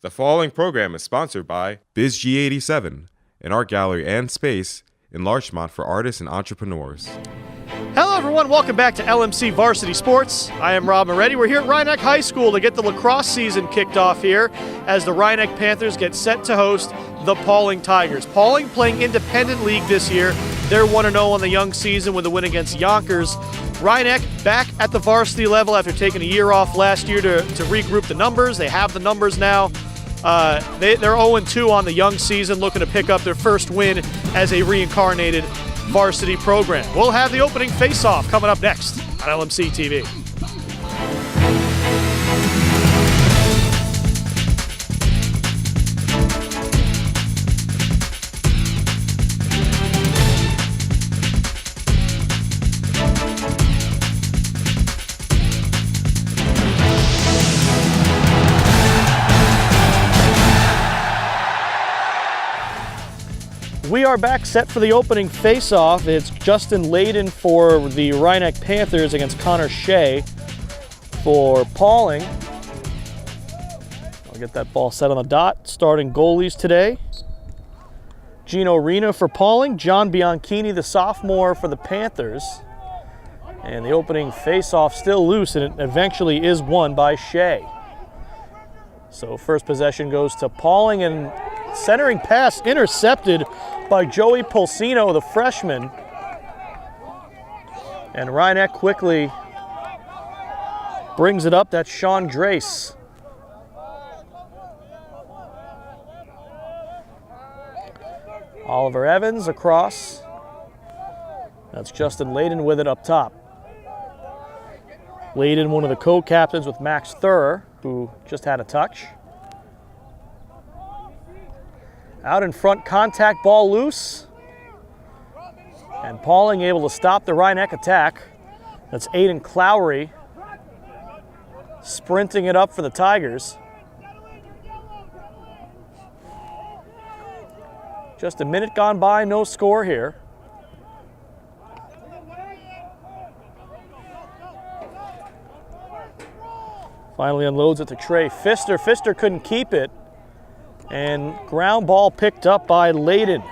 The following program is sponsored by BizG87, an art gallery and space in Larchmont for artists and entrepreneurs. Hello everyone, welcome back to LMC Varsity Sports. I am Rob Moretti. We're here at Rhinebeck High School to get the lacrosse season kicked off here as the Rhinebeck Panthers get set to host the Pawling Tigers. Pawling playing independent league this year. They're 1-0 on the young season with a win against Yonkers. Rhinebeck back at the varsity level after taking a year off last year to regroup the numbers. They have the numbers now. They're 0-2 on the young season, looking to pick up their first win as a reincarnated varsity program. We'll have the opening face-off coming up next on LMC TV. We are back set for the opening face-off. It's Justin Layden for the Rhinebeck Panthers against Connor Shea for Pawling. I'll get that ball set on the dot. Starting goalies today: Gino Rena for Pawling, John Bianchini, the sophomore, for the Panthers. And the opening face-off still loose, and it eventually is won by Shea. So first possession goes to Pawling, and centering pass intercepted by Joey Pulsino, the freshman. And Rhinebeck quickly brings it up. That's Sean Drace. Oliver Evans across. That's Justin Layden with it up top. Layden, one of the co-captains with Max Thurr, who just had a touch. Out in front, contact ball loose. And Pawling able to stop the Rhinebeck attack. That's Aiden Clowry sprinting it up for the Tigers. Just a minute gone by, no score here. Finally unloads it to Trey Pfister. Pfister couldn't keep it. And ground ball picked up by Layden.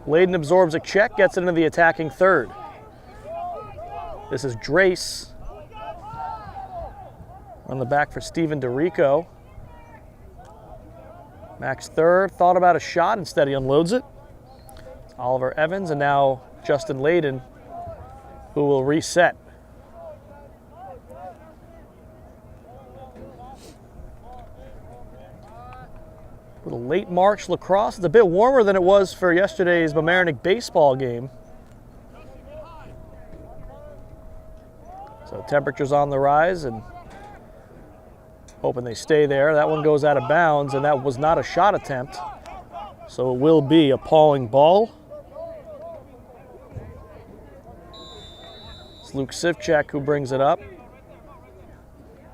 Layden absorbs a check, gets it into the attacking third. This is Drace on the back for Steven DeRico. Max Thurr thought about a shot, instead he unloads it. It's Oliver Evans, and now Justin Layden, who will reset. Little late March lacrosse. It's a bit warmer than it was for yesterday's Mamaroneck baseball game. So temperatures on the rise, and hoping they stay there. That one goes out of bounds, and that was not a shot attempt. So it will be a Pawling ball. It's Luke Sivchak who brings it up,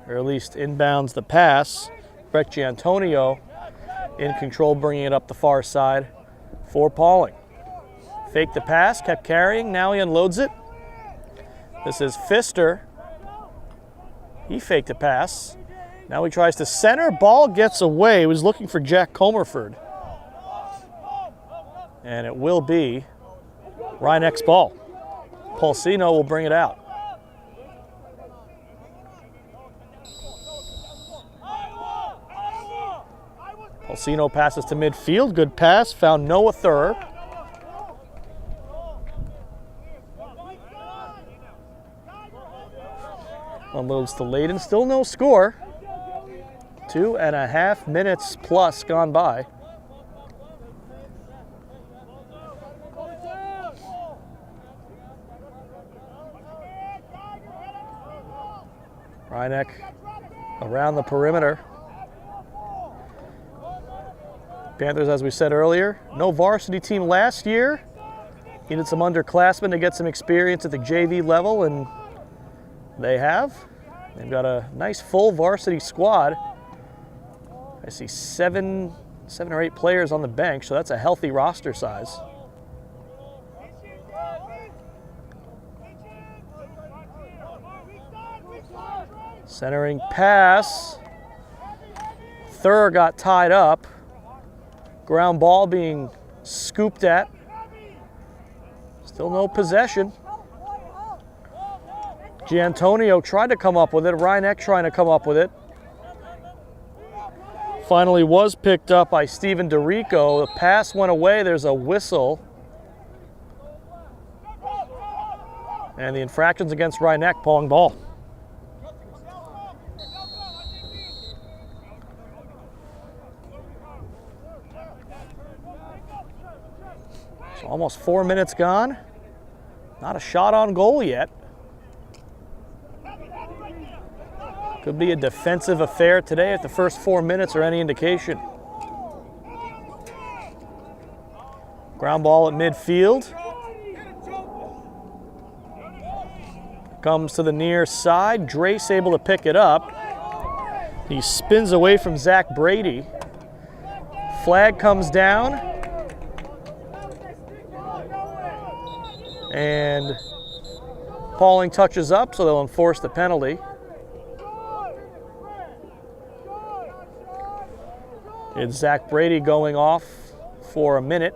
or at least inbounds the pass. Brett Giantonio in control, bringing it up the far side for Pawling. Faked the pass, kept carrying, now he unloads it. This is Pfister. He faked a pass. Now he tries to center, ball gets away. He was looking for Jack Comerford. And it will be Rhinebeck's ball. Pulsino will bring it out. Pulsino passes to midfield. Good pass. Found Noah Thurr. Unloads to Layden. Still no score. 2.5 minutes plus gone by. Rhinebeck around the perimeter. Panthers, as we said earlier, no varsity team last year. Needed some underclassmen to get some experience at the JV level, and they have. They've got a nice full varsity squad. I see seven or eight players on the bench, so that's a healthy roster size. Centering pass. Thur got tied up. Ground ball being scooped at. Still no possession. Giantonio tried to come up with it. Ryan trying to come up with it. Finally was picked up by Steven DeRico. The pass went away. There's a whistle. And the infractions against Ryan Pawling ball. So almost 4 minutes gone. Not a shot on goal yet. Could be a defensive affair today if the first 4 minutes are any indication. Ground ball at midfield. Comes to the near side. Drace able to pick it up. He spins away from Zach Brady. Flag comes down. And Pawling touches up, so they'll enforce the penalty. It's Zach Brady going off for a minute.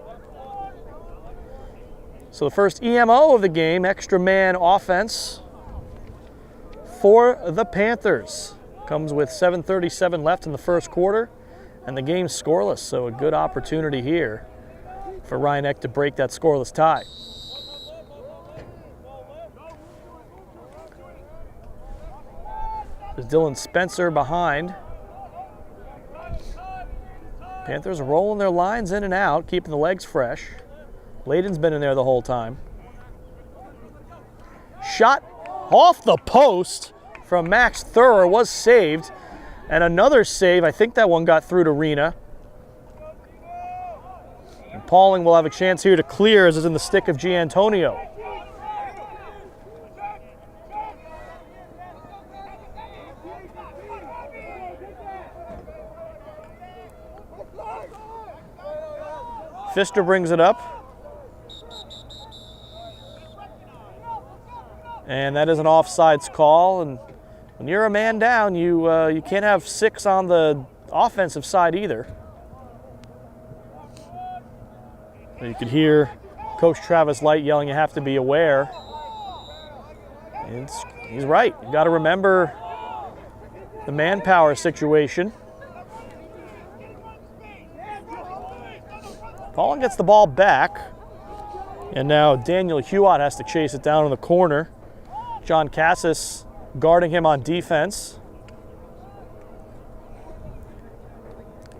So the first EMO of the game, extra man offense for the Panthers. Comes with 7:37 left in the first quarter, and the game's scoreless, so a good opportunity here for Ryan to break that scoreless tie. There's Dylan Spencer behind. Panthers rolling their lines in and out, keeping the legs fresh. Layden's been in there the whole time. Shot off the post from Max Thurr was saved. And another save, I think that one got through to Rena. And Pawling will have a chance here to clear as is in the stick of Giantonio. Pfister brings it up. And that is an offsides call. And when you're a man down, you can't have 6 on the offensive side either. You could hear Coach Travis Light yelling, "You have to be aware." And he's right. You got to remember the manpower situation. Pawling gets the ball back, and now Daniel Hewitt has to chase it down in the corner. John Cassis guarding him on defense.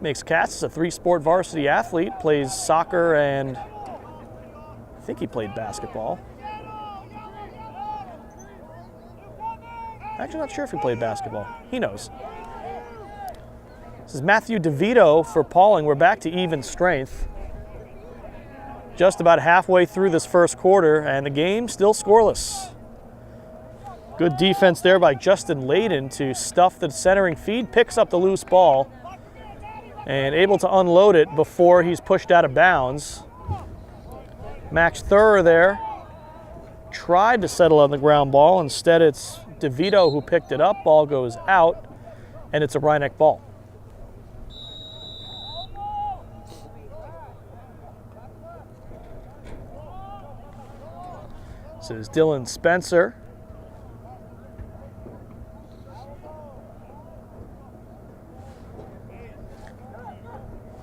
Makes Cassis a 3-sport varsity athlete, plays soccer and I think he played basketball. Actually not sure if he played basketball. He knows. This is Matthew DeVito for Pawling. We're back to even strength. Just about halfway through this first quarter, and the game still scoreless. Good defense there by Justin Layden to stuff the centering feed, picks up the loose ball, and able to unload it before he's pushed out of bounds. Max Thurr there tried to settle on the ground ball. Instead, it's DeVito who picked it up. Ball goes out, and it's a Rhinebeck ball. This is Dylan Spencer.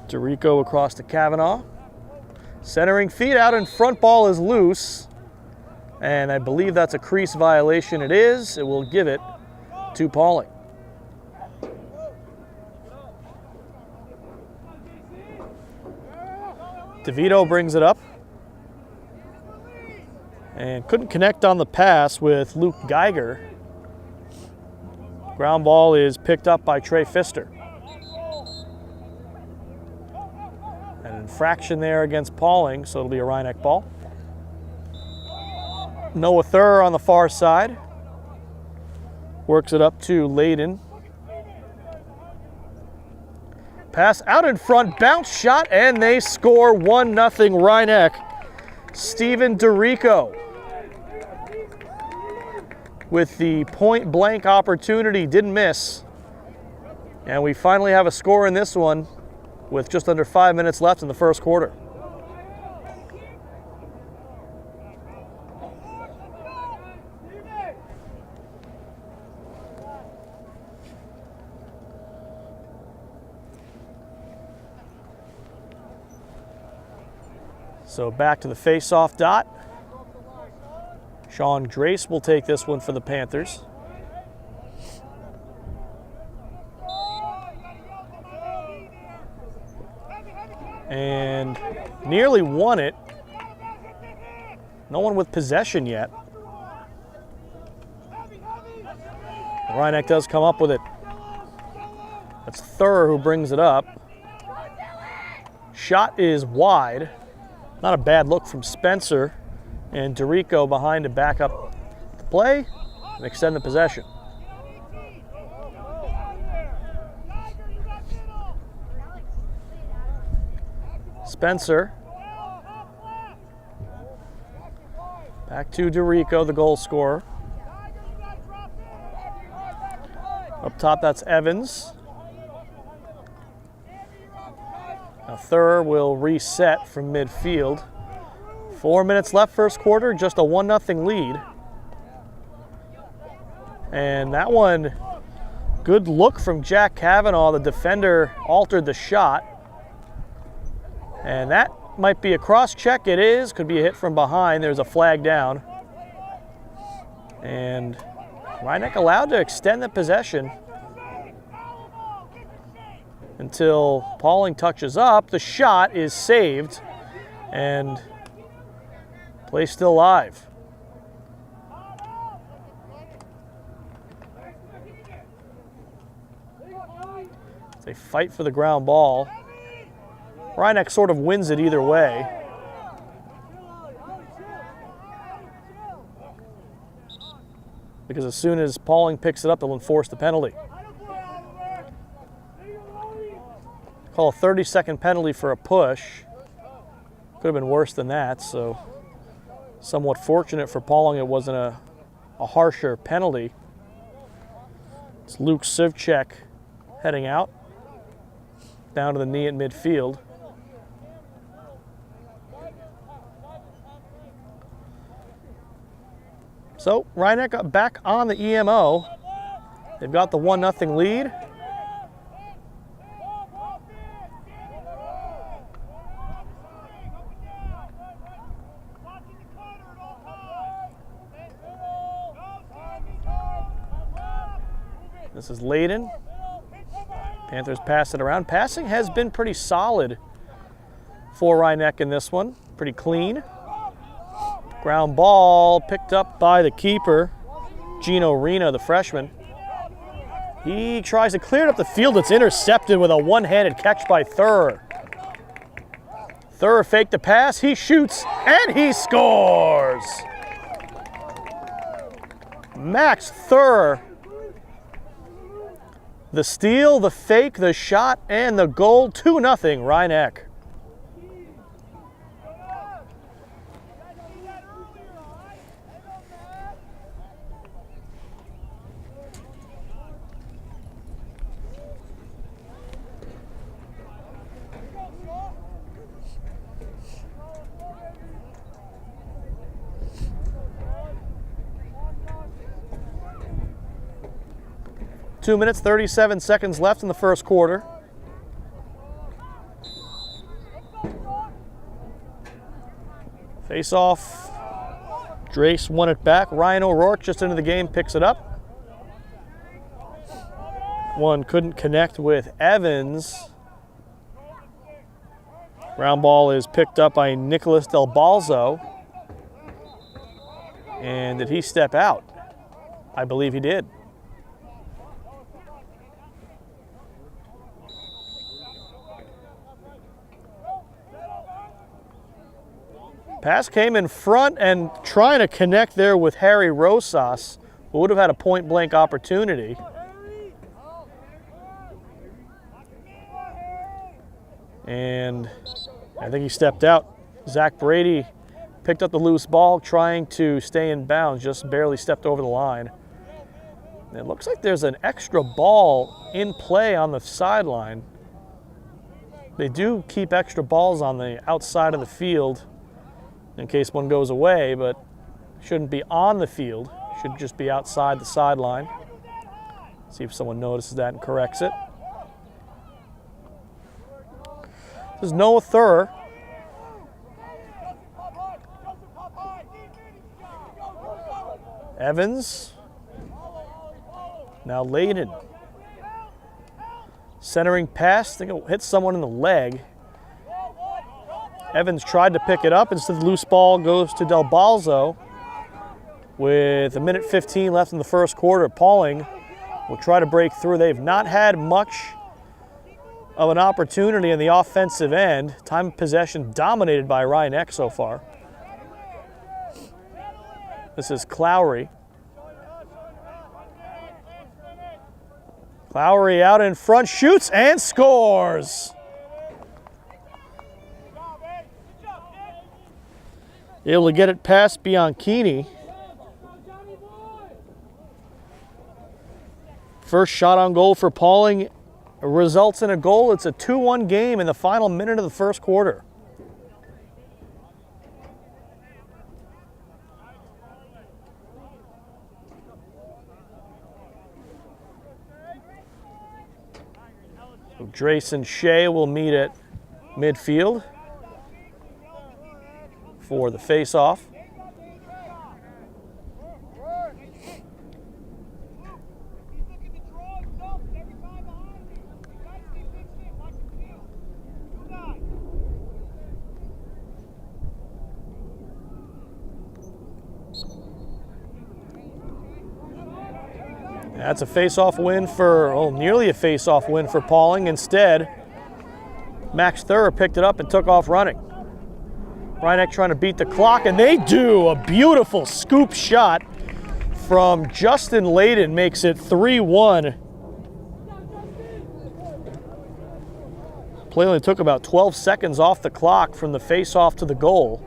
DeRico across to Kavanaugh. Centering feed out in front, ball is loose. And I believe that's a crease violation. It is. It will give it to Pawling. DeVito brings it up. And couldn't connect on the pass with Luke Geiger. Ground ball is picked up by Trey Pfister. An infraction there against Pawling, so it'll be a Rhinebeck ball. Noah Thurr on the far side. Works it up to Layden. Pass out in front, bounce shot, and they score 1-0 Rhinebeck. Steven DeRico. with the point blank opportunity, didn't miss. And we finally have a score in this one with just under 5 minutes left in the first quarter. So back to the face-off dot. Sean Drace will take this one for the Panthers. And nearly won it. No one with possession yet. Rhinebeck does come up with it. That's Thur who brings it up. Shot is wide. Not a bad look from Spencer, and Dorico behind to back up the play and extend the possession. Spencer. Back to Dorico, the goal scorer. Up top, that's Evans. Now Thur will reset from midfield. 4 minutes left first quarter, just a 1-0 lead. And that one, good look from Jack Cavanaugh. The defender altered the shot. And that might be a cross check. It is. Could be a hit from behind. There's a flag down. And Rhinebeck allowed to extend the possession until Pawling touches up. The shot is saved, and play still live. They fight for the ground ball. Rhinebeck sort of wins it either way. Because as soon as Pawling picks it up, they'll enforce the penalty. Call a 30-second penalty for a push. Could have been worse than that, so somewhat fortunate for Pawling it wasn't a harsher penalty. It's Luke Sivchek heading out, down to the knee at midfield. So Rhinebeck back on the EMO. They've got the 1-0 lead. This is Layden. Panthers pass it around. Passing has been pretty solid for Rhinebeck in this one. Pretty clean. Ground ball picked up by the keeper, Gino Rena, the freshman. He tries to clear it up the field. It's intercepted with a one-handed catch by Thur. Thur faked the pass. He shoots, and he scores! Max Thur. The steal, the fake, the shot, and the goal. 2-0 Rhinebeck. Two minutes, 37 seconds left in the first quarter. Face off. Drace won it back. Ryan O'Rourke just into the game picks it up. One couldn't connect with Evans. Ground ball is picked up by Nicholas Del Balzo. And did he step out? I believe he did. Pass came in front and trying to connect there with Harry Rosas, who would have had a point-blank opportunity. And I think he stepped out. Zach Brady picked up the loose ball, trying to stay in bounds, just barely stepped over the line. It looks like there's an extra ball in play on the sideline. They do keep extra balls on the outside of the field in case one goes away, but shouldn't be on the field. Should just be outside the sideline. See if someone notices that and corrects it. This is Noah Thurr. Evans. Now Layden. Centering pass, I think it hit someone in the leg. Evans tried to pick it up. Instead, the loose ball goes to Del Balzo. With 1:15 left in the first quarter, Pawling will try to break through. They've not had much of an opportunity in the offensive end. Time of possession dominated by Ryan Eck so far. This is Clowry. Clowry out in front, shoots and scores. Able to get it past Bianchini. First shot on goal for Pawling results in a goal. It's a 2-1 game in the final minute of the first quarter. So Drace and Shea will meet at midfield for the face-off. That's a face-off win for, nearly a face-off win for Pawling. Instead, Max Thurr picked it up and took off running. Ryan trying to beat the clock, and they do. A beautiful scoop shot from Justin Layden makes it 3-1. Play only took about 12 seconds off the clock from the face-off to the goal.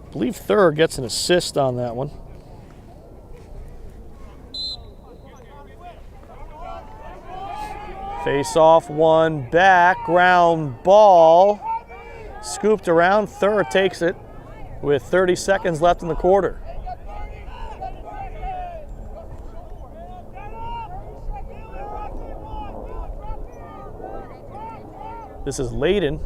I believe Thurr gets an assist on that one. Face off, one back, ground ball. Scooped around, Thurr takes it with 30 seconds left in the quarter. This is Layden.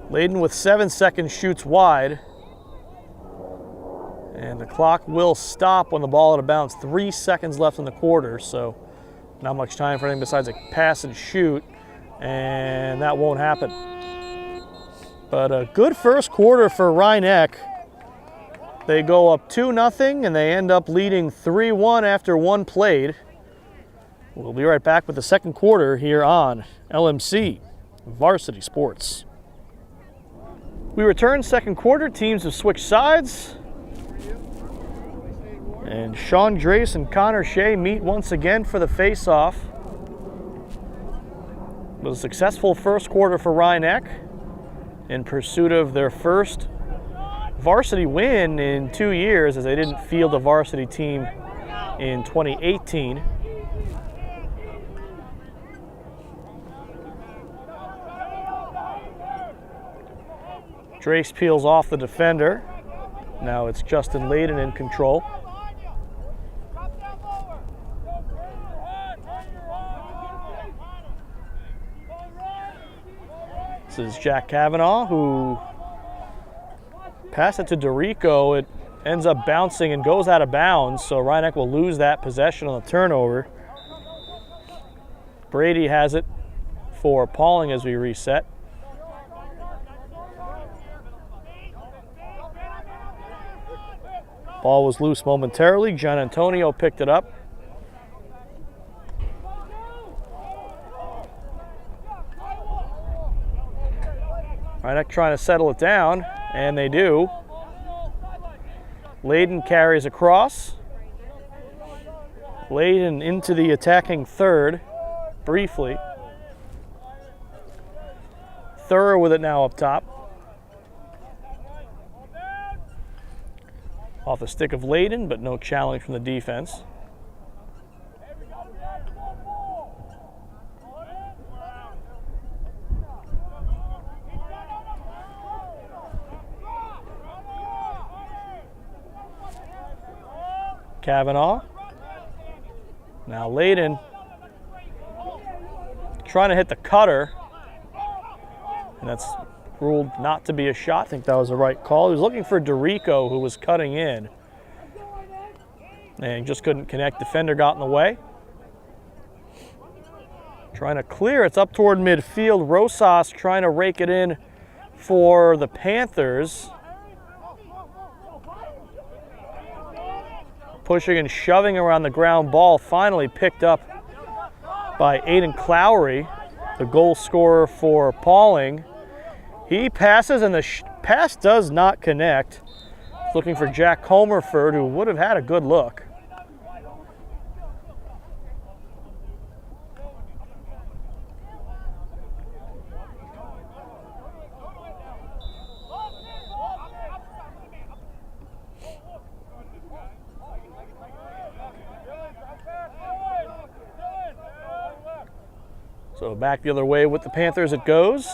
Layden with 7 seconds shoots wide. And the clock will stop when the ball out of bounds. 3 seconds left in the quarter, so not much time for anything besides a pass and shoot, and that won't happen. But a good first quarter for Ryan. They go up 2-0, and they end up leading 3-1 after one played. We'll be right back with the second quarter here on LMC Varsity Sports. We return second quarter. Teams have switched sides. And Sean Drace and Connor Shea meet once again for the face-off. It was a successful first quarter for Ryan in pursuit of their first varsity win in 2 years, as they didn't field a varsity team in 2018. Drace peels off the defender. Now it's Justin Layden in control. This is Jack Kavanaugh, who passed it to Dorico. It ends up bouncing and goes out of bounds, so Ryan will lose that possession on the turnover. Brady has it for Pawling as we reset. Ball was loose momentarily. Gian Antonio picked it up. Rhinebeck trying to settle it down, and they do. Layden carries across. Layden into the attacking third, briefly. Thurr with it now up top. Off the stick of Layden, but no challenge from the defense. Kavanaugh. Now Layden trying to hit the cutter, and that's ruled not to be a shot. I think that was the right call. He was looking for Dorico, who was cutting in, and just couldn't connect. Defender got in the way. Trying to clear. It's up toward midfield. Rosas trying to rake it in for the Panthers. Pushing and shoving around the ground ball, finally picked up by Aiden Clowry, the goal scorer for Pawling. He passes, and the pass does not connect. Looking for Jack Comerford, who would have had a good look. So back the other way with the Panthers it goes.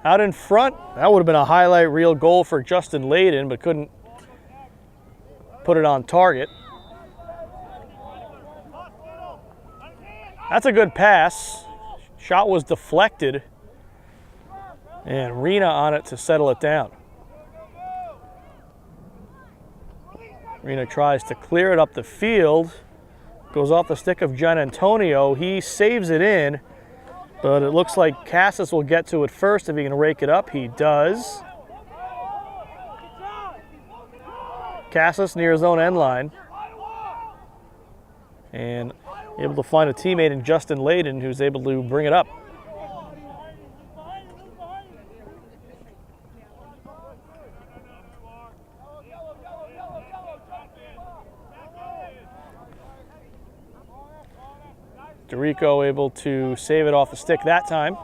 Out in front, that would have been a highlight reel goal for Justin Layden, but couldn't put it on target. That's a good pass. Shot was deflected, and Rena on it to settle it down. Rena tries to clear it up the field. Goes off the stick of Gian Antonio. He saves it in, but it looks like Cassis will get to it first if he can rake it up. He does. Cassis near his own end line. And able to find a teammate in Justin Layden, who's able to bring it up. Dorico able to save it off the stick that time.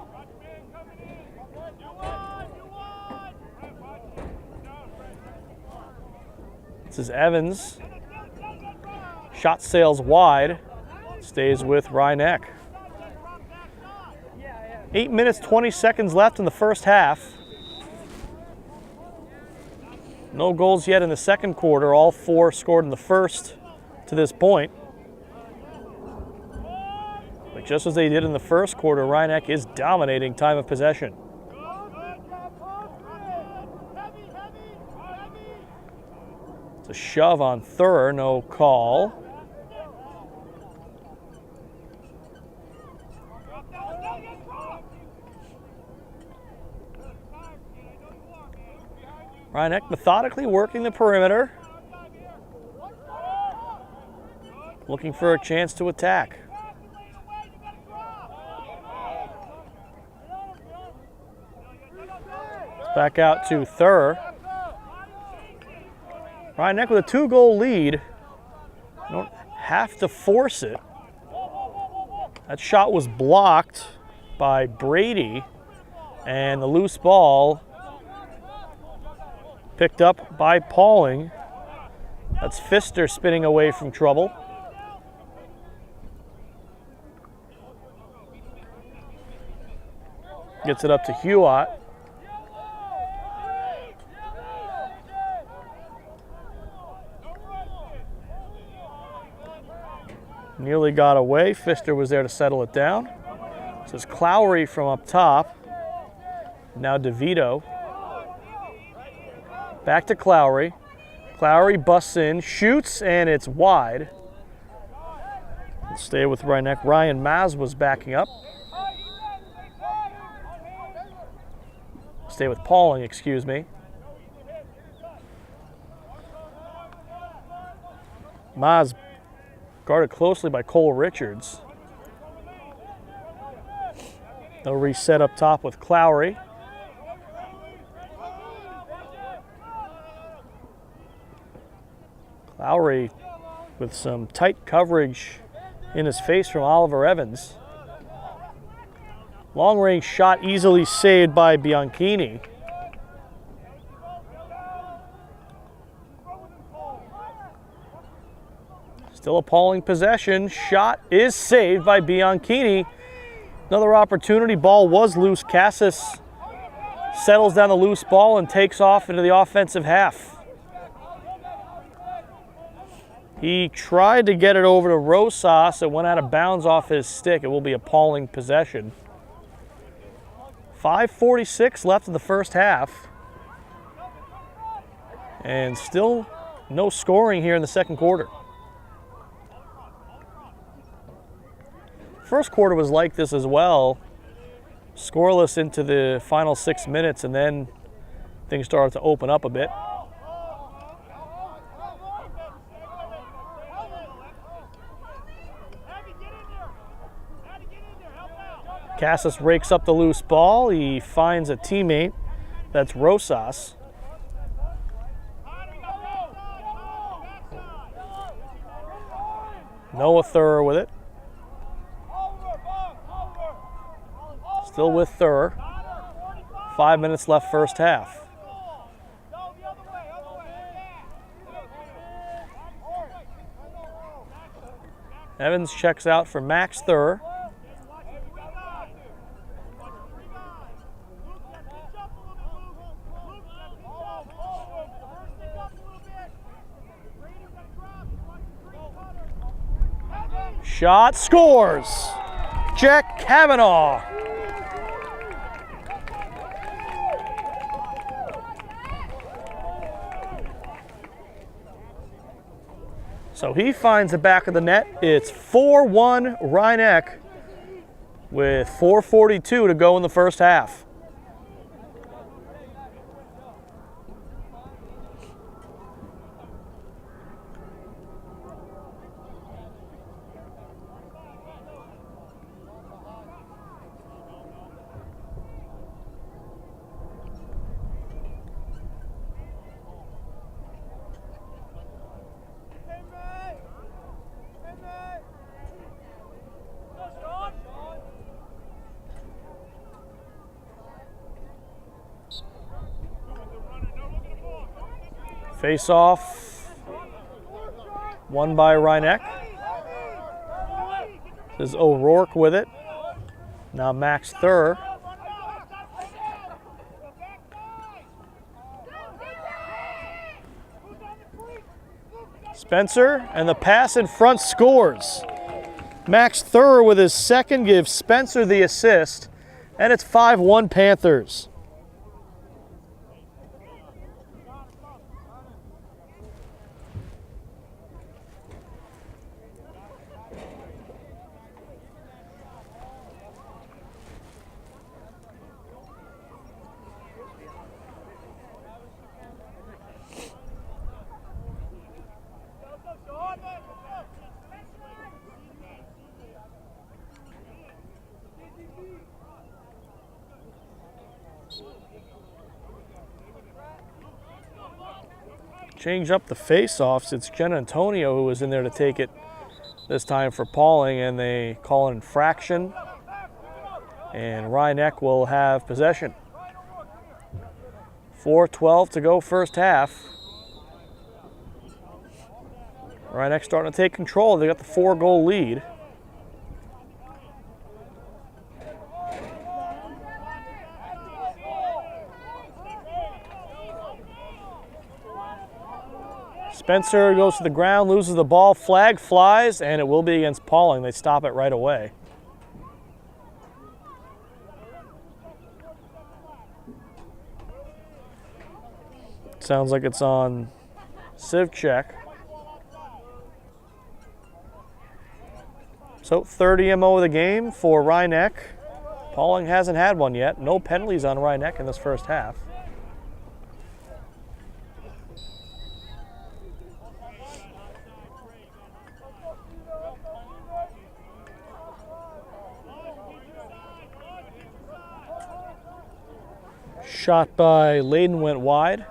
This is Evans. Shot sails wide. Stays with Rhinebeck. 8 minutes, 20 seconds left in the first half. No goals yet in the second quarter. All four scored in the first to this point. But just as they did in the first quarter, Rhinebeck is dominating time of possession. It's a shove on Thurr, no call. Rhinebeck methodically working the perimeter. Looking for a chance to attack. Back out to Thurr. Rhinebeck with a 2-goal lead. Don't have to force it. That shot was blocked by Brady, and the loose ball picked up by Pawling. That's Pfister spinning away from trouble. Gets it up to Hewitt. Nearly got away. Pfister was there to settle it down. This is Clowry from up top. Now DeVito. Back to Clowry. Clowry busts in, shoots, and it's wide. Stay with Rhinebeck. Ryan Maz was backing up. Stay with Pawling, excuse me. Maz guarded closely by Cole Richards. They'll reset up top with Clowry. Clowry with some tight coverage in his face from Oliver Evans. Long range shot easily saved by Bianchini. Still a Pawling possession. Shot is saved by Bianchini. Another opportunity. Ball was loose. Cassis settles down the loose ball and takes off into the offensive half. He tried to get it over to Rosas. It went out of bounds off his stick. It will be a Pawling possession. 5:46 left in the first half. And still no scoring here in the second quarter. First quarter was like this as well. Scoreless into the final 6 minutes, and then things started to open up a bit. Cassis rakes up the loose ball. He finds a teammate. That's Rosas. Noah Thur with it. Still with Thur. 5 minutes left first half. Evans checks out for Max Thur. Shot scores. Jack Kavanaugh. So he finds the back of the net. It's 4-1 Rhinebeck with 4:42 to go in the first half. Face off, won by Rhinebeck. This is O'Rourke with it. Now Max Thur. Spencer, and the pass in front scores. Max Thur with his second gives Spencer the assist, and it's 5-1 Panthers. Change up the face-offs. It's Jen Antonio who was in there to take it this time for Pawling, and they call an infraction. And Rhinebeck will have possession. 4:12 to go first half. Rhinebeck starting to take control. They got the 4-goal lead. Spencer goes to the ground, loses the ball, flag flies, and it will be against Pawling. They stop it right away. Sounds like it's on Sivchek. So 30 MO of the game for Rhinebeck. Pawling hasn't had one yet. No penalties on Rhinebeck in this first half. Shot by Layden went wide.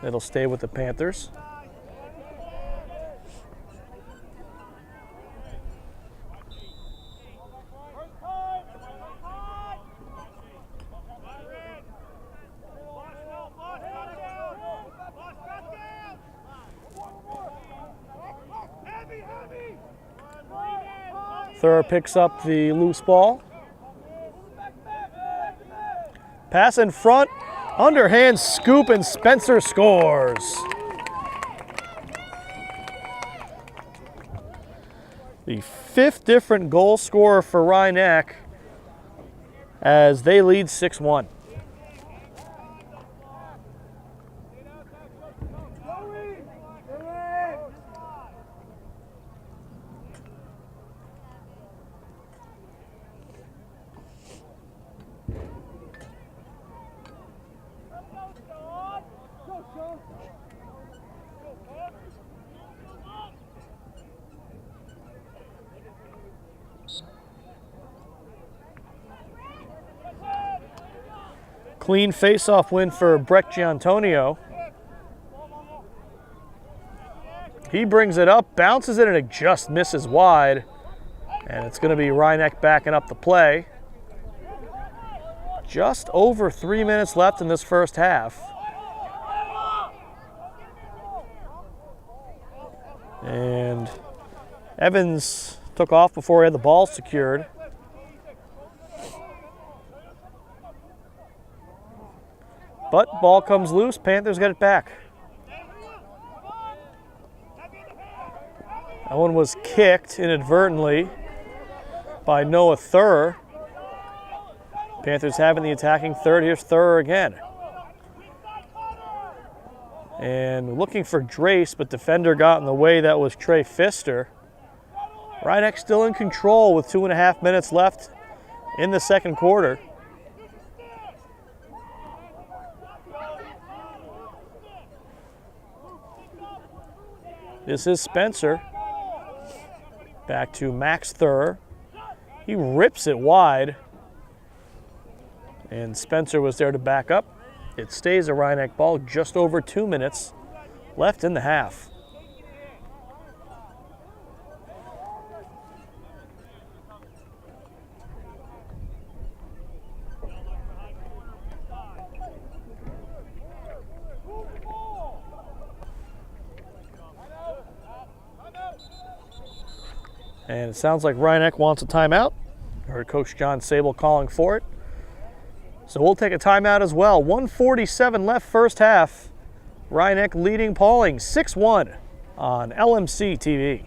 It'll stay with the Panthers. Thur picks up the loose ball. Pass in front, underhand scoop, and Spencer scores. The 5th different goal scorer for Rhinebeck as they lead 6-1. Clean face-off win for Brett Giantonio. He brings it up, bounces it, and it just misses wide. And it's going to be Rhinebeck backing up the play. Just over 3 minutes left in this first half. And Evans took off before he had the ball secured. But ball comes loose, Panthers get it back. That one was kicked inadvertently by Noah Thur. Panthers having the attacking third. Here's Thur again. And looking for Drace, but defender got in the way. That was Trey Pfister. Rhinebeck still in control with 2.5 minutes left in the second quarter. This is Spencer. Back to Max Thur. He rips it wide. And Spencer was there to back up. It stays a Rhinebeck ball, just over 2 minutes left in the half. And it sounds like Rhinebeck wants a timeout. I heard Coach John Sable calling for it. So we'll take a timeout as well. 1:47 left first half. Rhinebeck leading Pawling 6-1 on LMC TV.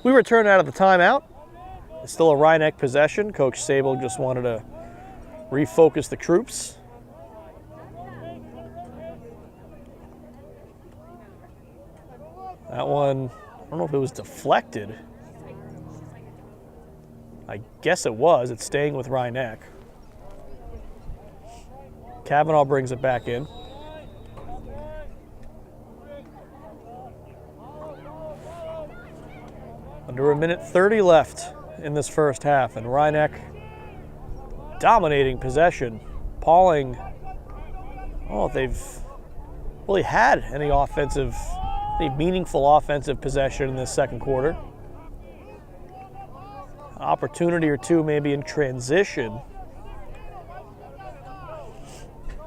We return out of the timeout. It's still a Rhinebeck possession. Coach Sable just wanted to refocus the troops. That one, I don't know if it was deflected. I guess it was. It's staying with Rhinebeck. Kavanaugh brings it back in. Under 1:30 left in this first half, and Rhinebeck dominating possession. Pawling, oh, they've really had any meaningful offensive possession in this second quarter. Opportunity or two maybe in transition,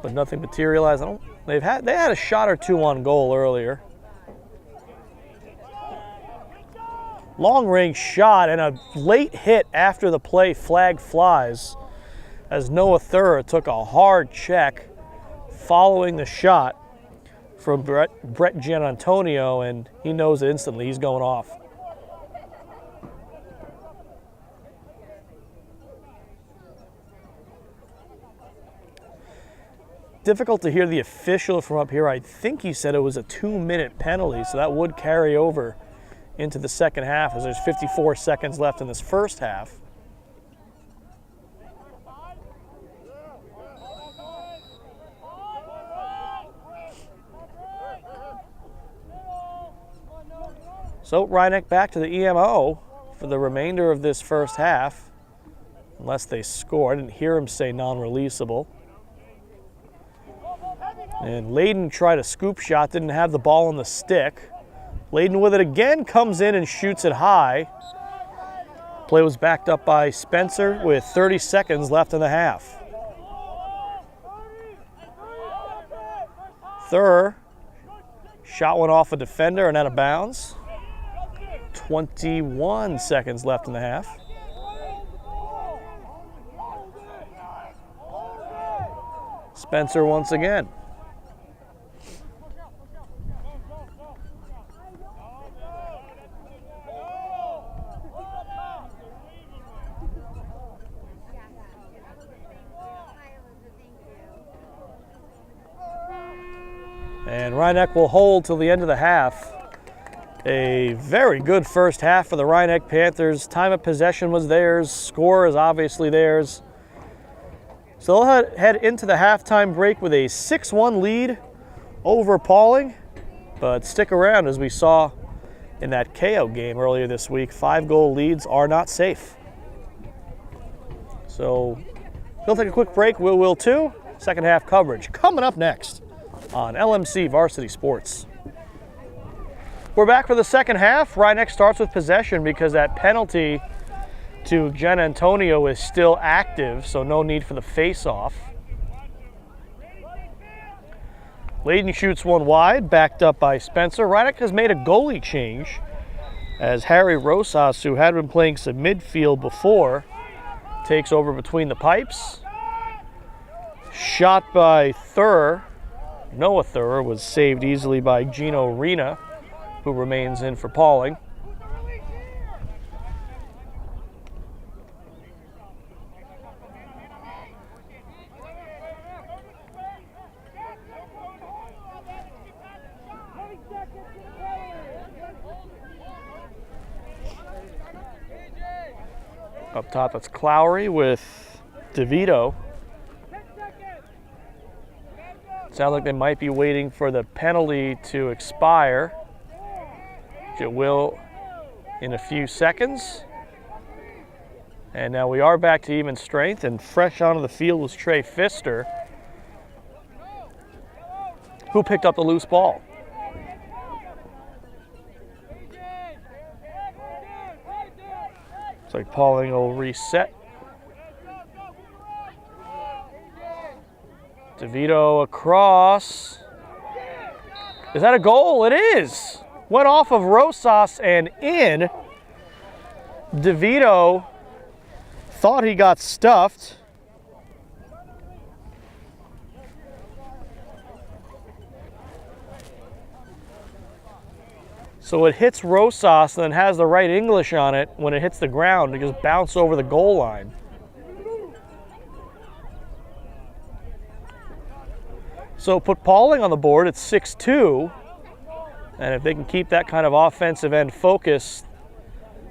but nothing materialized. They had a shot or two on goal earlier. Long range shot and a late hit after the play. Flag flies as Noah Thur took a hard check following the shot from Brett Gianantonio, and he knows it instantly. He's going off. Difficult to hear the official from up here. I think he said it was a 2-minute penalty, so that would carry over into the second half, as there's 54 seconds left in this first half. So Rhinebeck back to the EMO for the remainder of this first half, unless they score. I didn't hear him say non-releasable. And Layden tried a scoop shot, didn't have the ball on the stick. Layden with it again, comes in and shoots it high. Play was backed up by Spencer with 30 seconds left in the half. Thur shot one off a defender and out of bounds. 21 seconds left in the half. Spencer once again. And Rhinebeck will hold till the end of the half. A very good first half for the Rhinebeck Panthers. Time of possession was theirs. Score is obviously theirs. So they'll head into the halftime break with a 6-1 lead over Pawling. But stick around, as we saw in that KO game earlier this week. 5-goal leads are not safe. So we'll take a quick break. We will too. Second half coverage coming up next on LMC Varsity Sports. We're back for the second half. Rhinebeck starts with possession because that penalty to Gian Antonio is still active, so no need for the face-off. Layden shoots one wide, backed up by Spencer. Rhinebeck has made a goalie change as Harry Rosas, who had been playing some midfield before, takes over between the pipes. Shot by Thur. Noah Thur was saved easily by Gino Rena, who remains in for Pawling. Up top, it's Clowry with DeVito. Sounds like they might be waiting for the penalty to expire. It will in a few seconds. And now we are back to even strength, and fresh onto the field was Trey Pfister, who picked up the loose ball. Looks like Pawling will reset. DeVito across. Is that a goal? It is. Went off of Rosas and in. DeVito thought he got stuffed. So it hits Rosas and then has the right English on it. When it hits the ground, it just bounced over the goal line. So put Pawling on the board at 6-2. And if they can keep that kind of offensive end focus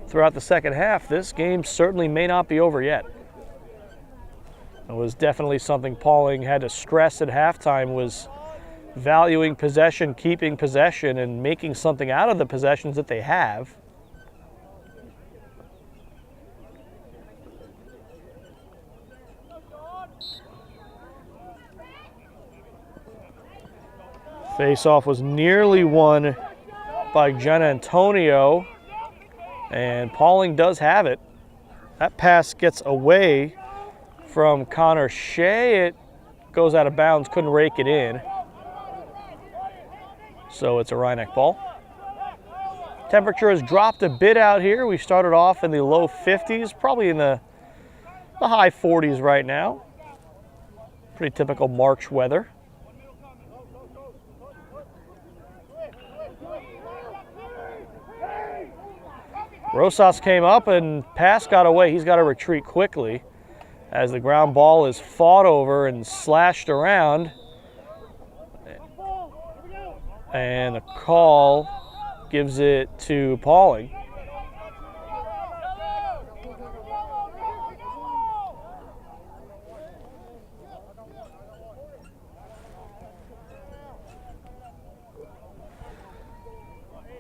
throughout the second half, this game certainly may not be over yet. It was definitely something Pawling had to stress at halftime, was valuing possession, keeping possession, and making something out of the possessions that they have. Face-off was nearly won by Gian Antonio, and Pawling does have it. That pass gets away from Connor Shea. It goes out of bounds, couldn't rake it in. So it's a Rhinebeck ball. Temperature has dropped a bit out here. We started off in the low 50s, probably in the high 40s right now. Pretty typical March weather. Rosas came up and pass got away. He's got to retreat quickly as the ground ball is fought over and slashed around. And a call gives it to Pawling.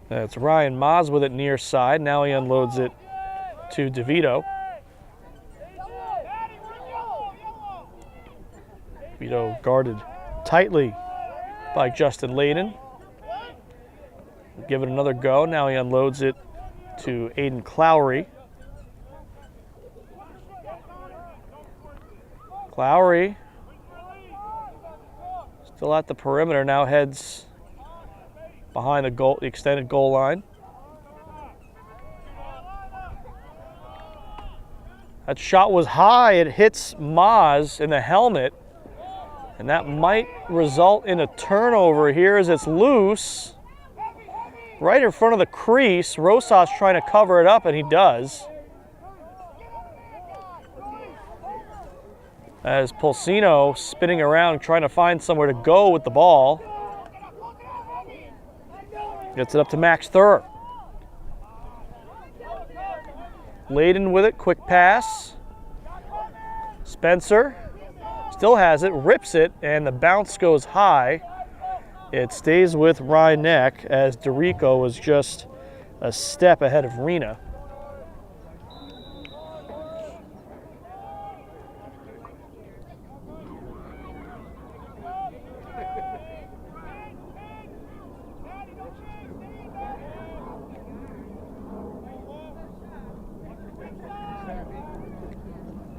That's Ryan Maas with it near side. Now he unloads it to DeVito. DeVito guarded tightly by Justin Layden. Give it another go. Now he unloads it to Aiden Clowry. Clowry, still at the perimeter, now heads behind the extended goal line. That shot was high. It hits Maz in the helmet, and that might result in a turnover here as it's loose. Right in front of the crease. Rosas trying to cover it up, and he does. As Pulsino spinning around trying to find somewhere to go with the ball. Gets it up to Max Thur. Layden with it, quick pass. Spencer still has it, rips it, and the bounce goes high. It stays with Ryeneck as DeRico was just a step ahead of Rena.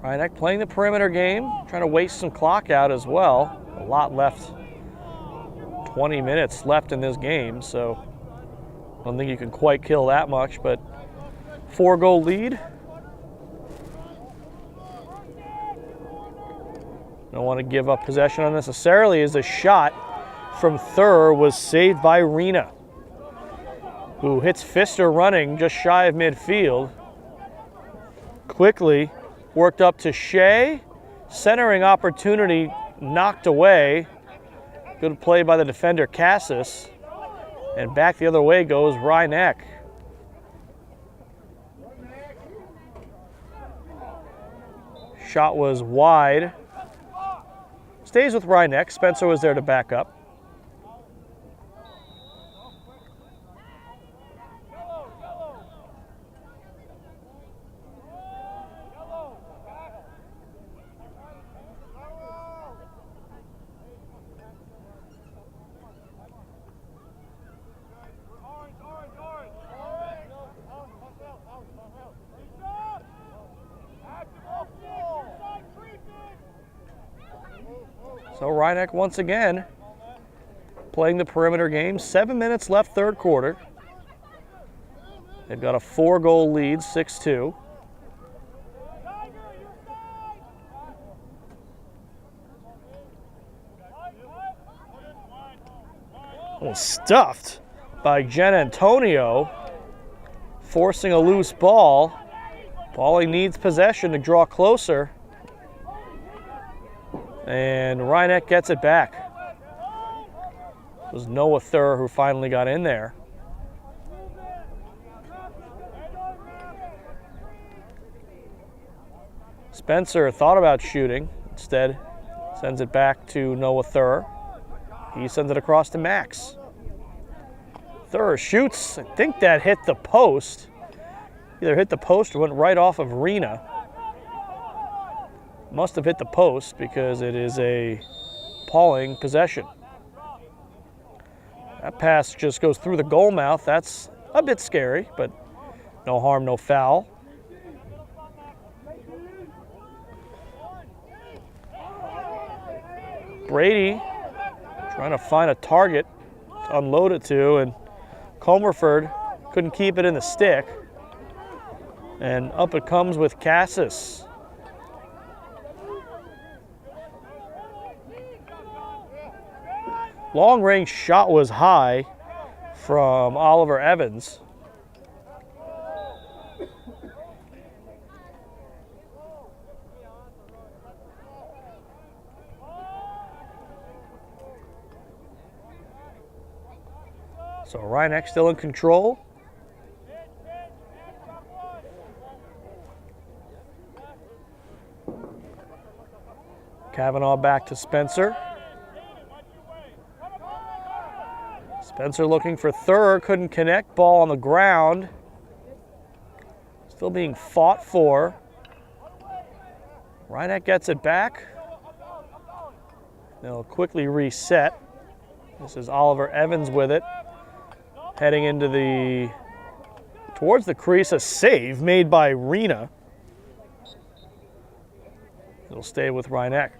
Ryeneck playing the perimeter game, trying to waste some clock out as well. A lot left, 20 minutes left in this game, so I don't think you can quite kill that much, but 4-goal lead. Don't want to give up possession unnecessarily as a shot from Thur was saved by Rena, who hits Pfister running just shy of midfield. Quickly worked up to Shea, centering opportunity knocked away. Good play by the defender Cassis. And back the other way goes Ryeneck. Shot was wide. Stays with Ryeneck. Spencer was there to back up. So Ryeneck once again playing the perimeter game. 7 minutes left, third quarter. They've got a 4-goal lead, 6-2. Oh, stuffed by Jen Antonio, forcing a loose ball. Pawling needs possession to draw closer. And Ryeneck gets it back. It was Noah Thur who finally got in there. Spencer thought about shooting. Instead, sends it back to Noah Thur. He sends it across to Max. Thur shoots. I think that hit the post. Either hit the post or went right off of Rena. Must have hit the post because it is a Pawling possession. That pass just goes through the goal mouth. That's a bit scary, but no harm, no foul. Brady trying to find a target to unload it to, and Comerford couldn't keep it in the stick. And up it comes with Cassis. Long range shot was high from Oliver Evans. So Rhinebeck still in control. Kavanaugh back to Spencer. Spencer looking for third, couldn't connect, ball on the ground. Still being fought for. Rhinebeck gets it back. They'll quickly reset. This is Oliver Evans with it. Heading into towards the crease, a save made by Rena. It'll stay with Rhinebeck.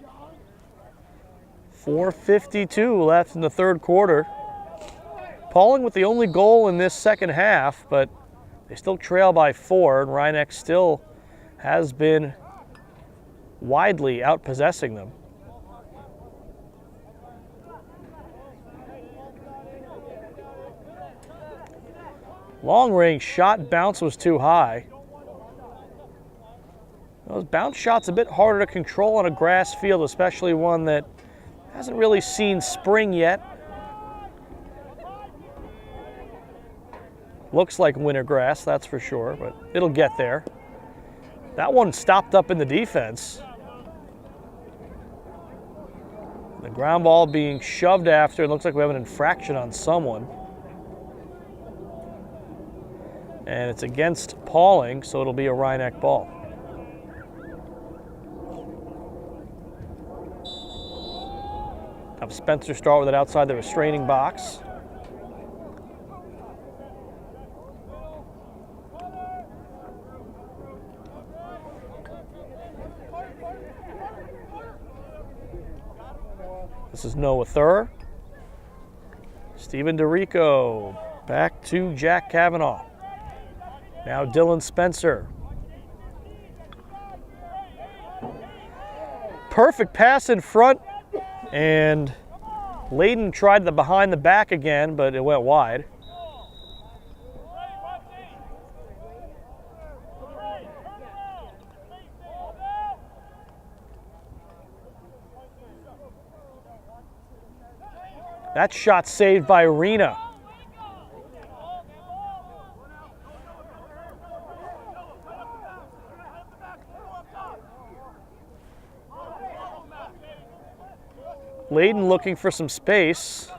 4:52 left in the third quarter. Pawling with the only goal in this second half, but they still trail by 4, and Rhinebeck still has been widely outpossessing them. Long range shot, bounce was too high. Those bounce shots a bit harder to control on a grass field, especially one that hasn't really seen spring yet. Looks like winter grass, that's for sure, but it'll get there. That one stopped up in the defense. The ground ball being shoved after. It looks like we have an infraction on someone. And it's against Pawling, so it'll be a Rhinebeck ball. Have Spencer start with it outside the restraining box. This is Noah Thur. Steven DeRico back to Jack Kavanaugh. Now Dylan Spencer. Perfect pass in front, and Layden tried the behind the back again, but it went wide. That shot saved by Rena. Layden looking for some space.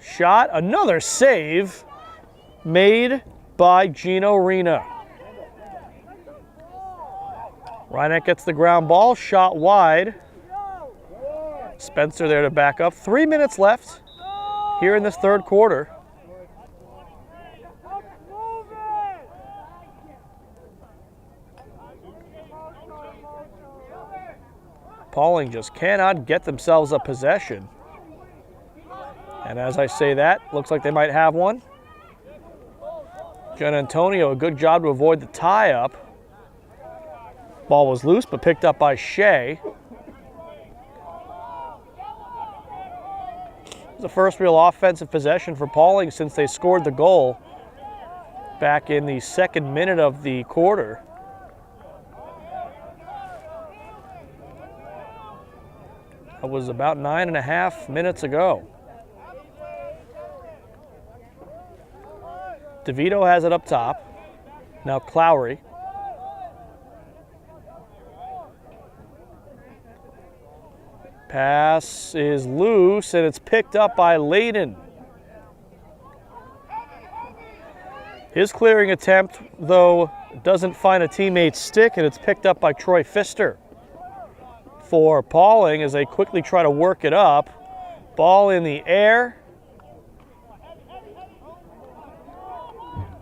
Shot, another save made by Gino Rena. Rhinebeck gets the ground ball, shot wide. Spencer there to back up. 3 minutes left here in this third quarter. Pawling just cannot get themselves a possession. And as I say that, looks like they might have one. Gian Antonio, a good job to avoid the tie-up. Ball was loose, but picked up by Shea. The first real offensive possession for Pawling since they scored the goal back in the second minute of the quarter. That was about 9.5 minutes ago. DeVito has it up top. Now Clowry. Pass is loose, and it's picked up by Layden. His clearing attempt, though, doesn't find a teammate's stick, and it's picked up by Troy Pfister for Pawling as they quickly try to work it up. Ball in the air.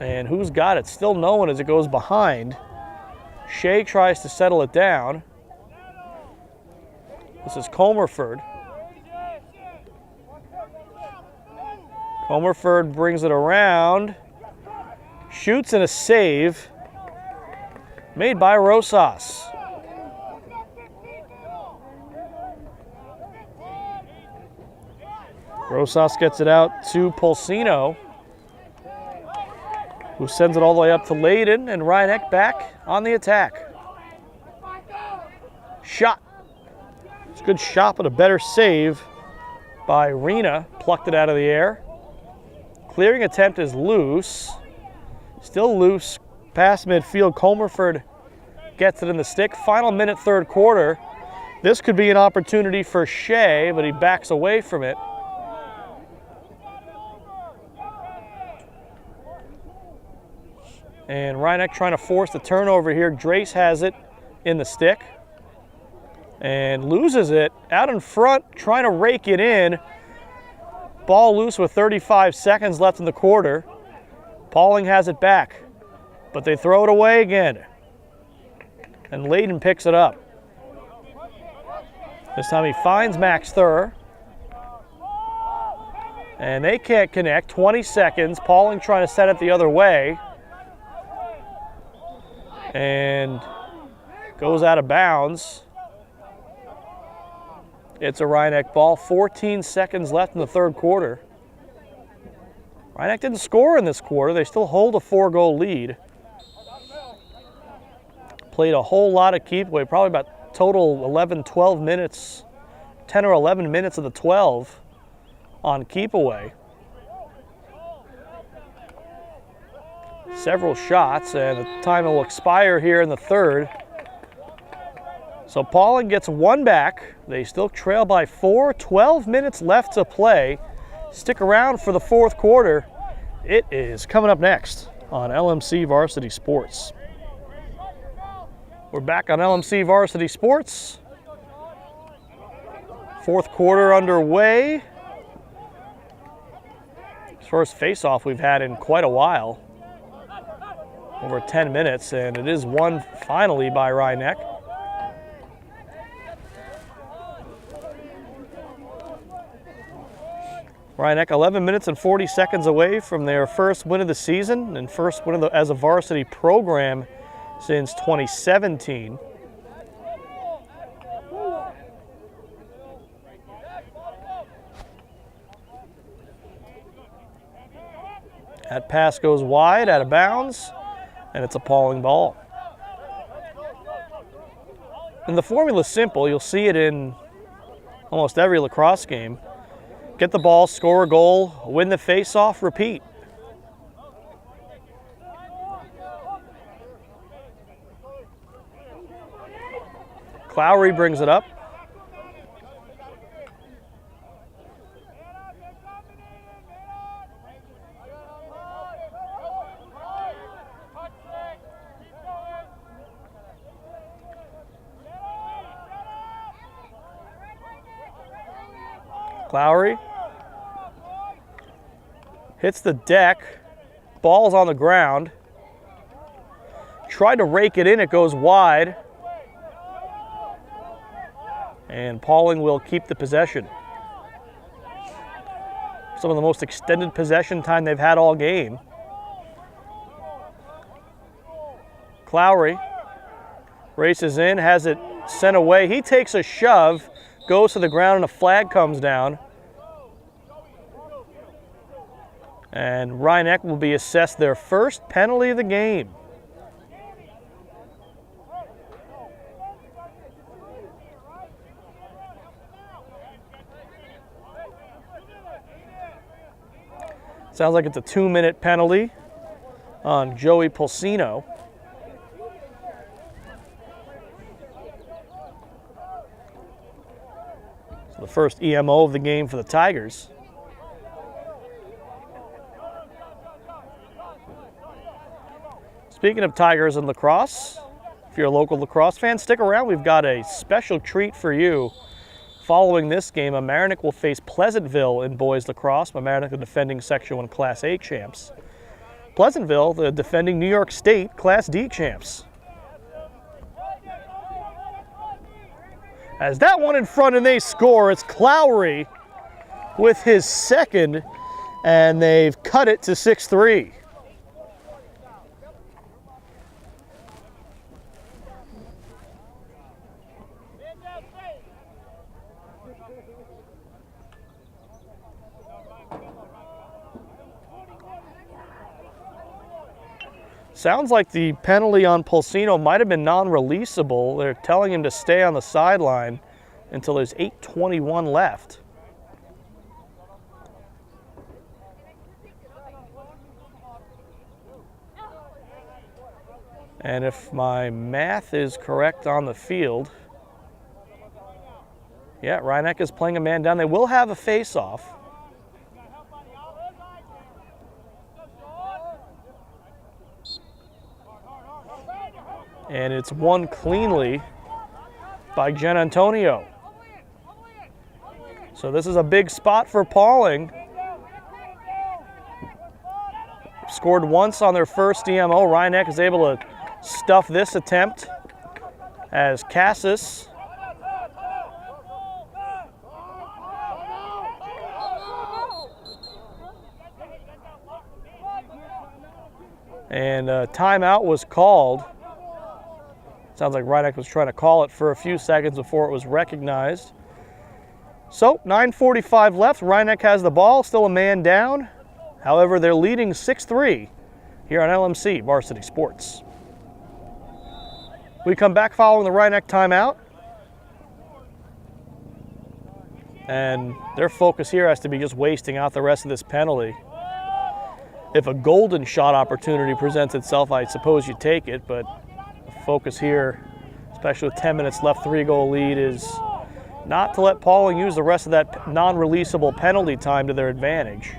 And who's got it? Still no one as it goes behind. Shea tries to settle it down. This is Comerford. Comerford brings it around. Shoots and a save made by Rosas. Rosas gets it out to Polsino, who sends it all the way up to Layden, and Rhinebeck back on the attack. Shot. It's a good shot, but a better save by Rena, plucked it out of the air. Clearing attempt is loose. Still loose past midfield. Comerford gets it in the stick. Final minute, third quarter. This could be an opportunity for Shea, but he backs away from it. And Rhinebeck trying to force the turnover here. Drace has it in the stick and loses it out in front, trying to rake it in. Ball loose with 35 seconds left in the quarter. Pawling has it back, but they throw it away again. And Layden picks it up. This time he finds Max Thur. And they can't connect. 20 seconds. Pawling trying to set it the other way. And goes out of bounds. It's a Rhinebeck ball. 14 seconds left in the third quarter. Rhinebeck didn't score in this quarter. They still hold a 4-goal lead. Played a whole lot of keep away, probably about total 11, 12 minutes, 10 or 11 minutes of the 12 on keep away. Several shots, and the time will expire here in the third. So Pawling gets one back. They still trail by 4. 12 minutes left to play. Stick around for the fourth quarter. It is coming up next on LMC Varsity Sports. We're back on LMC Varsity Sports. Fourth quarter underway. First face-off we've had in quite a while. Over 10 minutes, and it is won finally by Rhinebeck. Rhinebeck 11 minutes and 40 seconds away from their first win of the season and first win as a varsity program since 2017. That pass goes wide, out of bounds. And it's a Pawling ball. And the formula's simple. You'll see it in almost every lacrosse game. Get the ball, score a goal, win the face-off, repeat. Clowry brings it up. Clowry hits the deck, ball's on the ground. Tried to rake it in, it goes wide. And Pawling will keep the possession. Some of the most extended possession time they've had all game. Clowry races in, has it sent away. He takes a shove, goes to the ground, and a flag comes down. And Rhinebeck will be assessed their first penalty of the game. Sounds like it's a 2-minute penalty on Joey Pulsino. So the first EMO of the game for the Tigers. Speaking of Tigers and lacrosse, if you're a local lacrosse fan, stick around. We've got a special treat for you. Following this game, Mamaroneck will face Pleasantville in boys lacrosse. Mamaroneck, the defending Section 1 Class A champs. Pleasantville, the defending New York State Class D champs. As that one in front and they score, it's Clowry with his second, and they've cut it to 6-3. Sounds like the penalty on Pulsino might have been non-releasable. They're telling him to stay on the sideline until there's 8:21 left. And if my math is correct on the field, yeah, Rhinebeck is playing a man down. They will have a face-off. And it's won cleanly by Jen Antonio. So this is a big spot for Pawling. Scored once on their first DMO. Rhinebeck is able to stuff this attempt as Cassis and timeout was called. Sounds like Rhinebeck was trying to call it for a few seconds before it was recognized. So 9:45 left. Rhinebeck has the ball, still a man down. However, they're leading 6-3 here on LMC Varsity Sports. We come back following the Rhinebeck timeout. And their focus here has to be just wasting out the rest of this penalty. If a golden shot opportunity presents itself, I suppose you take it, but the focus here, especially with 10 minutes left, 3-goal lead, is not to let Pawling use the rest of that non-releasable penalty time to their advantage.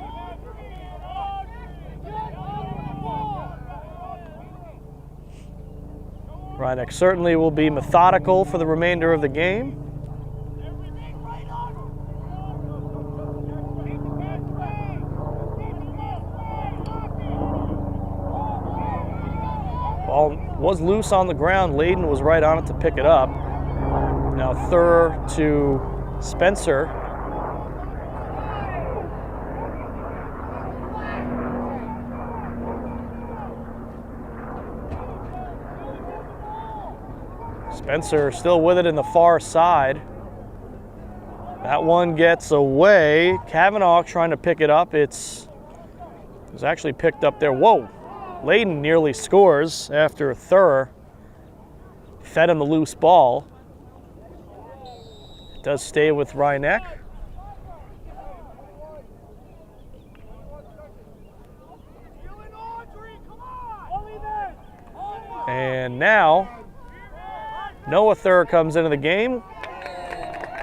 Rhinebeck certainly will be methodical for the remainder of the game. Ball was loose on the ground. Layden was right on it to pick it up. Now Thur to Spencer. Spencer still with it in the far side. That one gets away. Kavanaugh trying to pick it up. It was actually picked up there. Whoa! Layden nearly scores after Thur fed him the loose ball. It does stay with Rhinebeck. And now Noah Thur comes into the game.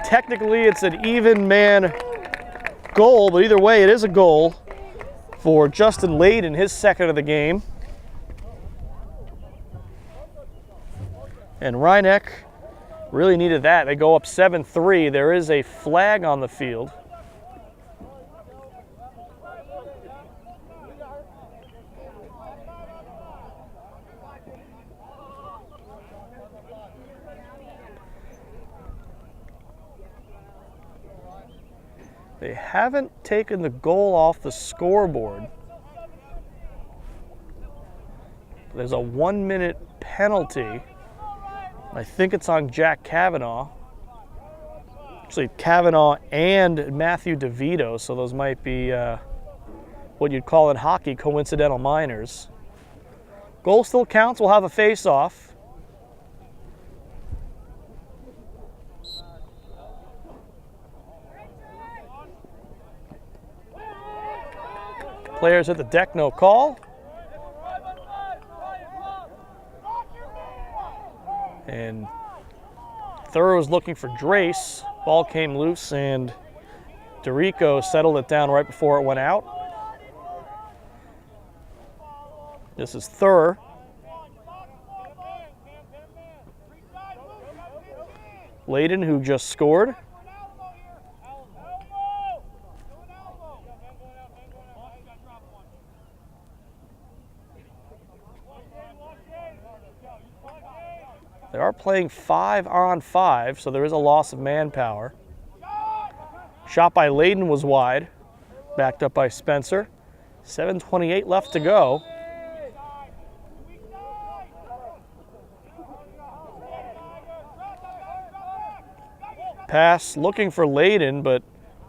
Technically, it's an even man goal, but either way, it is a goal for Justin Layden, his second of the game. And Rhinebeck really needed that. They go up 7-3. There is a flag on the field. They haven't taken the goal off the scoreboard. There's a 1-minute penalty. I think it's on Jack Kavanaugh. Actually, Kavanaugh and Matthew DeVito, so those might be what you'd call in hockey coincidental minors. Goal still counts. We'll have a face-off. Players at the deck, no call. And Thur was looking for Drace. Ball came loose and DeRico settled it down right before it went out. This is Thur. Layden, who just scored. They are playing 5-on-5, so there is a loss of manpower. Shot by Layden was wide, backed up by Spencer. 7:28 left to go. Pass looking for Layden, but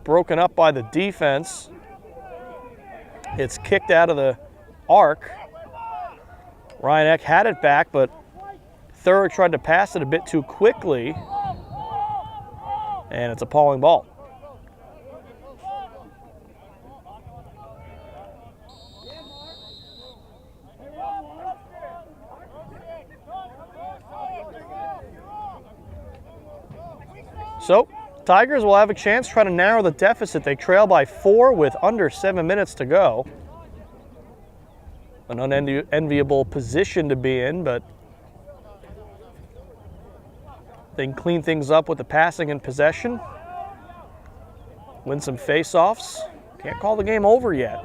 broken up by the defense. It's kicked out of the arc. Rhinebeck had it back, but Thur tried to pass it a bit too quickly, and it's a Pawling ball. So Tigers will have a chance to try to narrow the deficit. They trail by 4 with under 7 minutes to go. An unenviable position to be in, but they can clean things up with the passing and possession. Win some face-offs. Can't call the game over yet.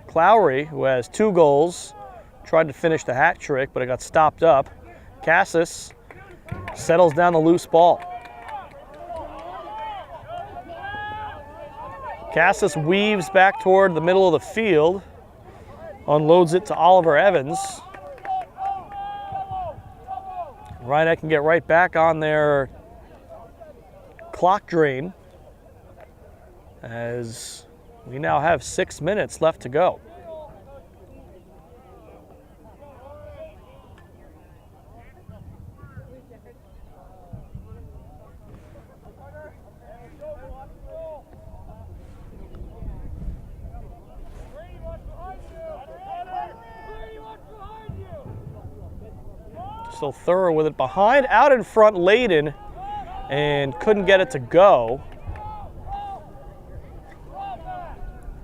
Clowry, who has 2 goals, tried to finish the hat trick, but it got stopped up. Cassis settles down the loose ball. Cassis weaves back toward the middle of the field, unloads it to Oliver Evans. Rhinebeck can get right back on their clock drain as we now have 6 minutes left to go. Still thorough with it behind, out in front Layden, and couldn't get it to go.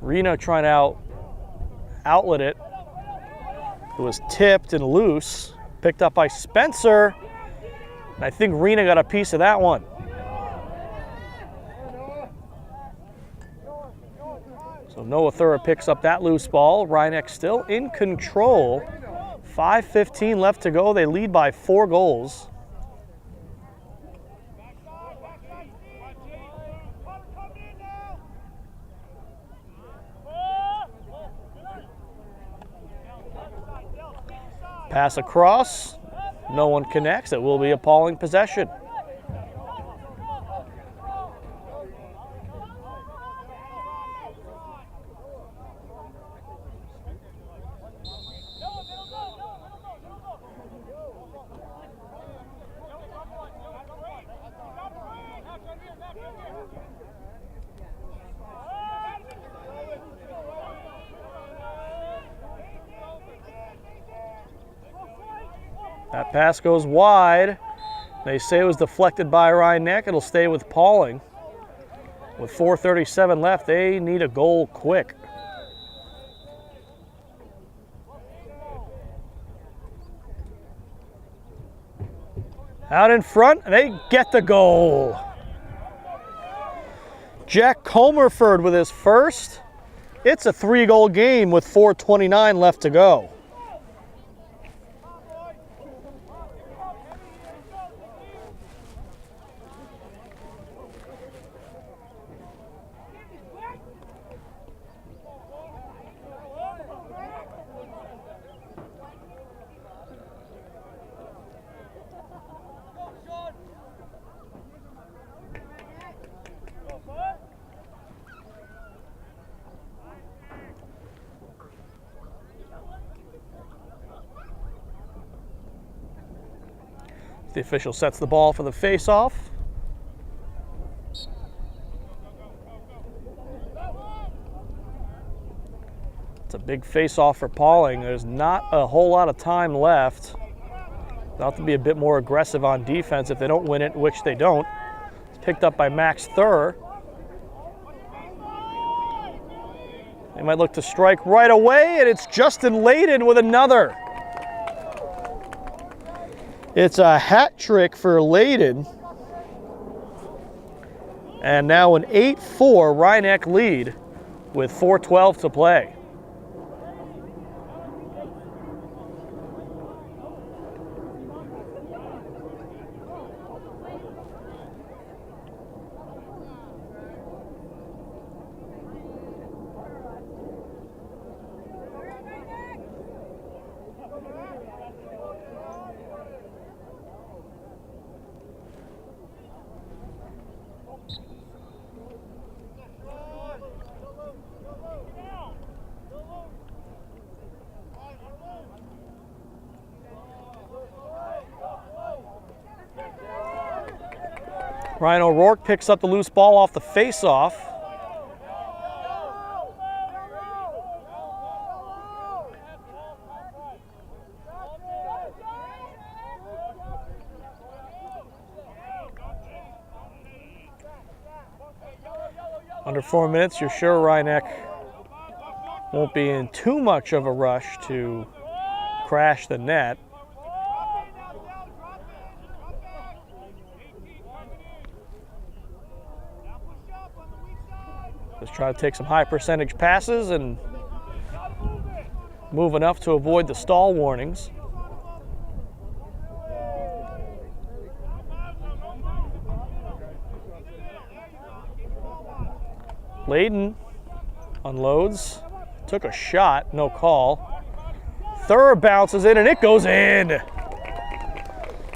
Reno trying to outlet it. It was tipped and loose, picked up by Spencer, and I think Reno got a piece of that one. So Noah Thurr picks up that loose ball. Rhinebeck still in control. 5:15 left to go. They lead by 4 goals. Pass across. No one connects. It will be a Pawling possession. That pass goes wide. They say it was deflected by Rhinebeck. It'll stay with Pawling. With 4:37 left, they need a goal quick. Out in front, they get the goal. Jack Comerford with his first. It's a 3-goal game with 4:29 left to go. The official sets the ball for the face-off. It's a big face-off for Pawling. There's not a whole lot of time left. They'll have to be a bit more aggressive on defense if they don't win it, which they don't. It's picked up by Max Thurr. They might look to strike right away, and it's Justin Layden with another. It's a hat trick for Layden. And now an 8-4 Rhinebeck lead with 4:12 to play. Ryan O'Rourke picks up the loose ball off the face-off. Under 4 minutes, you're sure Rhinebeck won't be in too much of a rush to crash the net. Just try to take some high percentage passes and move enough to avoid the stall warnings. Layden unloads, took a shot, no call. Thurr bounces in and it goes in.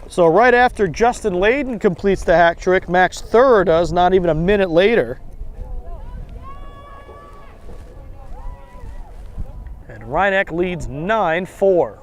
So right after Justin Layden completes the hat trick, Max Thurr does, not even a minute later. And Rhinebeck leads 9-4.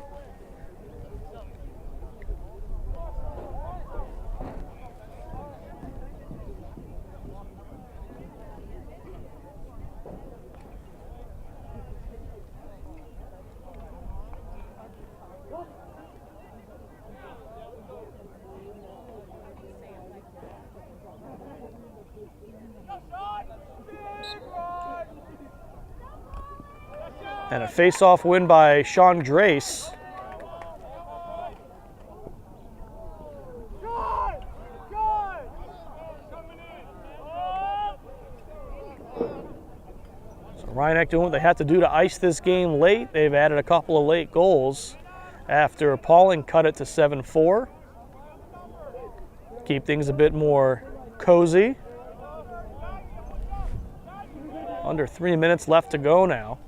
And a face-off win by Sean Drace. So Rhinebeck doing what they had to do to ice this game late. They've added a couple of late goals after Pawling cut it to 7-4. Keep things a bit more cozy. Under 3 minutes left to go now.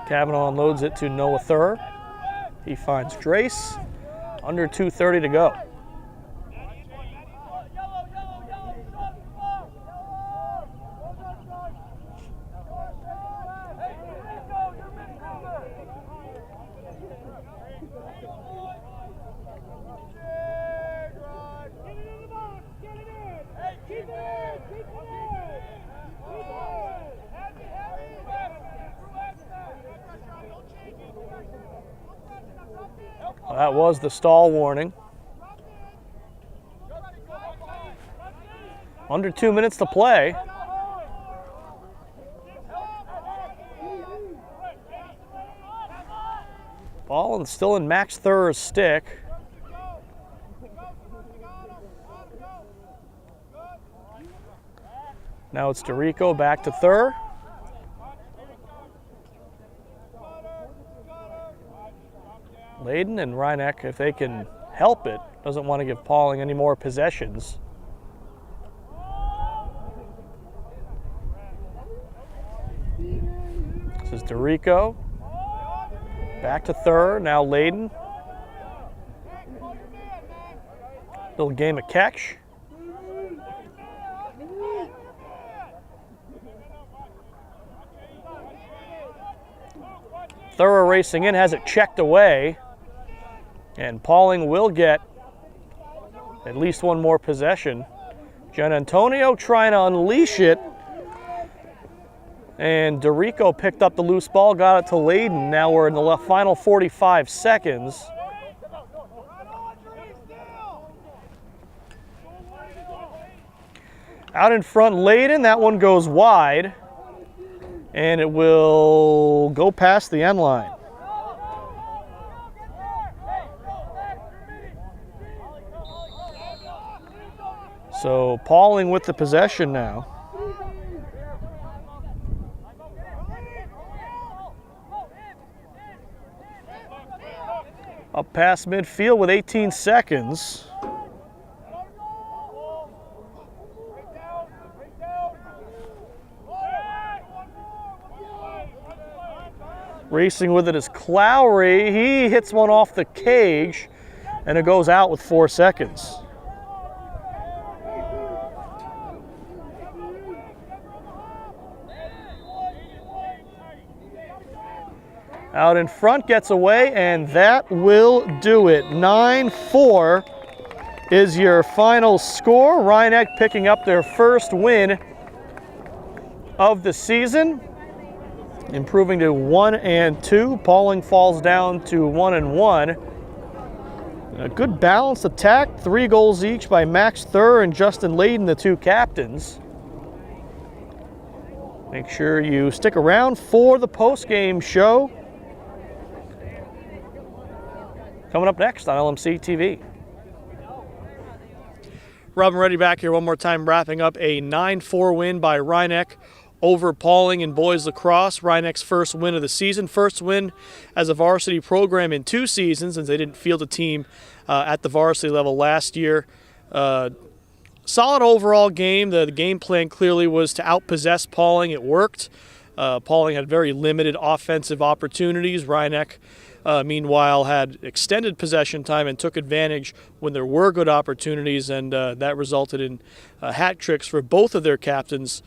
Kavanaugh unloads it to Noah Thurr. He finds Drace. Under 2:30 to go. Well, that was the stall warning. Under 2 minutes to play. Ball and still in Max Thurr's stick. Now it's DeRico back to Thurr. Layden and Rhinebeck, if they can help it, doesn't want to give Pawling any more possessions. This is DeRico. Back to Thurr, now Layden. Little game of catch. Thurr racing in, has it checked away. And Pawling will get at least one more possession. Gian Antonio trying to unleash it. And DeRico picked up the loose ball, got it to Layden. Now we're in the final 45 seconds. Out in front, Layden, that one goes wide. And it will go past the end line. So Pawling with the possession now. Up past midfield with 18 seconds. Racing with it is Clowry. He hits one off the cage, and it goes out with 4 seconds. Out in front, gets away, and that will do it. 9-4 is your final score. Rhinebeck picking up their first win of the season, improving to 1-2. Pawling falls down to 1-1. A good balanced attack, 3 goals each by Max Thur and Justin Layden, the 2 captains. Make sure you stick around for the post-game show. Coming up next on LMC TV. Rob Moretti back here one more time, wrapping up a 9-4 win by Rhinebeck over Pawling in boys lacrosse. Rhinebeck's first win of the season, first win as a varsity program in 2 seasons, since they didn't field a team at the varsity level last year. Solid overall game. The game plan clearly was to outpossess Pawling. It worked. Pawling had very limited offensive opportunities. Rhinebeck, meanwhile, had extended possession time and took advantage when there were good opportunities, and that resulted in hat tricks for both of their captains,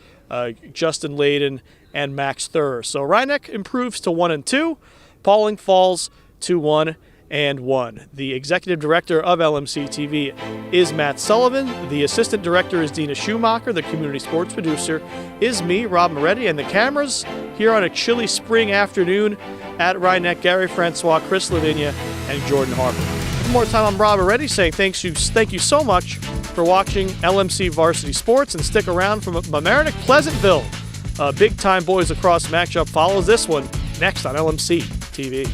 Justin Layden and Max Thur. So Rhinebeck improves to 1-2. Pawling falls to 1-1. The executive director of LMC TV is Matt Sullivan. The assistant director is Dina Schumacher. The community sports producer is me, Rob Moretti. And the cameras here on a chilly spring afternoon at Rhinebeck, Gary Francois, Chris Lavinia, and Jordan Harper. One more time, I'm Rob Moretti saying thank you so much for watching LMC Varsity Sports, and stick around from Mamaroneck Pleasantville. A big-time boys lacrosse matchup follows this one next on LMC TV.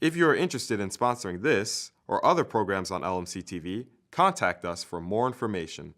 If you are interested in sponsoring this or other programs on LMC TV, contact us for more information.